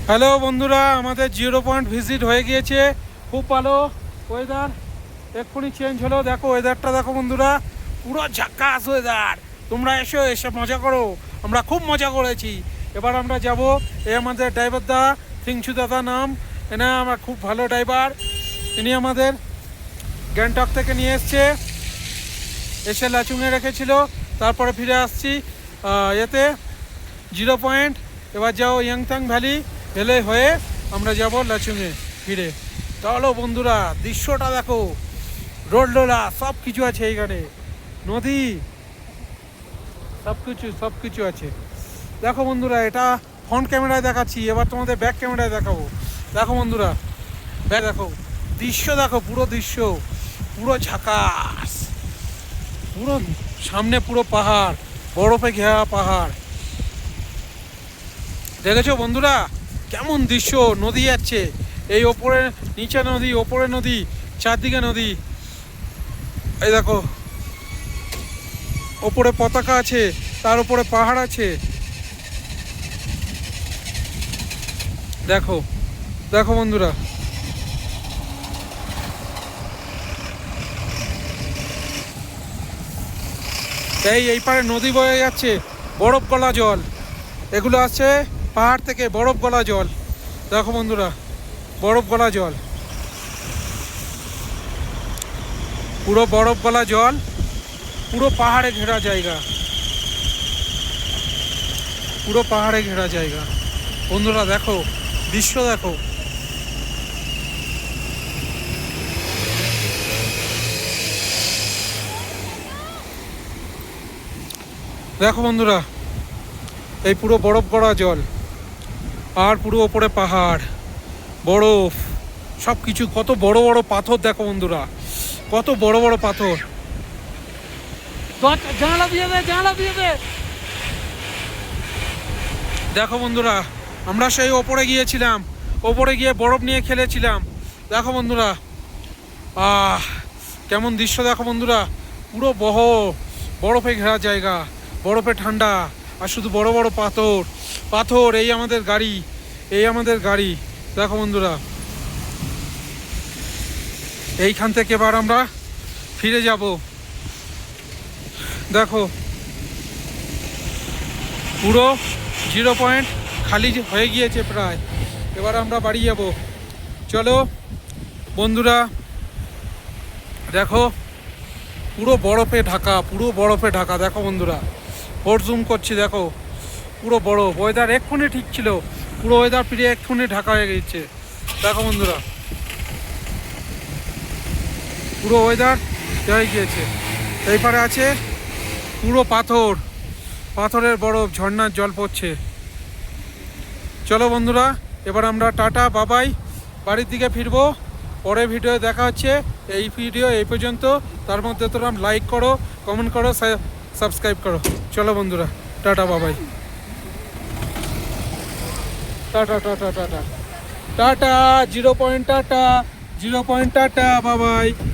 Hello বন্ধুরা, আমাদের 0 point visit হয়ে গিয়েছে। খুব ভালো ওয়েদার, এক্ষুনি চেঞ্জ হলো। দেখো ওয়েদারটা দেখো বন্ধুরা, পুরো ঝাক্কাস ওয়েদার। তোমরা এসো, এসে মজা করো। আমরা খুব মজা করেছি। এবার আমরা যাব। এই আমাদের ড্রাইভার দা, থিংছু দাদা নাম। এনা আমার খুব ভালো ড্রাইভার। ইনি আমাদের গ্যাংটক থেকে নিয়ে এসে লাচুংয়ে রেখেছিল, তারপরে ফিরে আসছি এতে 0 পয়েন্ট। এবার যাও ইয়াংথাং ভ্যালি হয়ে আমরা যাব লাচুংয়ে ফিরে। চলো বন্ধুরা, দৃশ্যটা দেখো, রোডলোলা সব কিছু আছে এইখানে, নদী, সব কিছু আছে। দেখো বন্ধুরা, এটা ফ্রন্ট ক্যামেরায় দেখাচ্ছি, এবার তোমাদের ব্যাক ক্যামেরায় দেখাবো। দেখো বন্ধুরা, ব্যাক দেখো, দৃশ্য দেখো, পুরো দৃশ্য পুরো ঝাকাস। পুরো সামনে পুরো পাহাড়, বরফে ঘেরা পাহাড়। দেখেছো বন্ধুরা কেমন দৃশ্য? নদী যাচ্ছে, এই ওপরে নিচে নদী, ওপরে নদী, চারদিকে নদী। এই দেখো, ওপরে পতাকা আছে, তার উপরে পাহাড় আছে। দেখো দেখো বন্ধুরা, এই পারে নদী বয়ে যাচ্ছে, বরফ গলা জল। এগুলো আছে পাহাড় থেকে বরফ গলা জল। দেখো বন্ধুরা, বরফ গলা জল, পুরো বরফ গলা জল, পুরো পাহাড়ে ঘেরা জায়গা, পুরো পাহাড়ে ঘেরা জায়গা। বন্ধুরা দেখো, দৃশ্য দেখো। দেখো বন্ধুরা, এই পুরো বরফ গড়া জল, আর পুরো ওপরে পাহাড়, বরফ, সব কিছু। কত বড় বড় পাথর দেখো বন্ধুরা, কত বড় বড় পাথর। জানালা দিয়ে দে। দেখো বন্ধুরা, আমরা সেই ওপরে গিয়েছিলাম, ওপরে গিয়ে বরফ নিয়ে খেলেছিলাম। দেখো বন্ধুরা, কেমন দৃশ্য দেখো বন্ধুরা, পুরো বরফে ঘেরা জায়গা, বরফে ঠান্ডা, আর শুধু বড় বড় পাথর পাথর। এই আমাদের গাড়ি। দেখো বন্ধুরা, এইখান থেকে এবার আমরা ফিরে যাব। দেখো পুরো 0 পয়েন্ট খালি হয়ে গিয়েছে প্রায়। এবার আমরা বাড়ি যাব। চলো বন্ধুরা, দেখো পুরো বরফে ঢাকা, দেখো বন্ধুরা, ফোর জুম করছি। দেখো পুরো বরফ। ওয়েদার এক্ষুনি ঠিক ছিল, পুরো ওয়েদার ফিরে এক্ষুনি ঢাকা হয়ে গেছে। দেখো বন্ধুরা, পুরো ওয়েদার হয়ে গিয়েছে। এই পারে আছে পুরো পাথরের বরফ, ঝর্ণার জল পড়ছে। চলো বন্ধুরা, এবার আমরা টাটা বাবাই, বাড়ির দিকে ফিরবো। পরে ভিডিও দেখা হচ্ছে। এই ভিডিও এই পর্যন্ত। তার মধ্যে তোমরা লাইক করো, কমেন্ট করো, সাবস্ক্রাইব করো। চলো বন্ধুরা, টাটা বাবাই, tata 0 point, tata 0 point, tata বাবাই।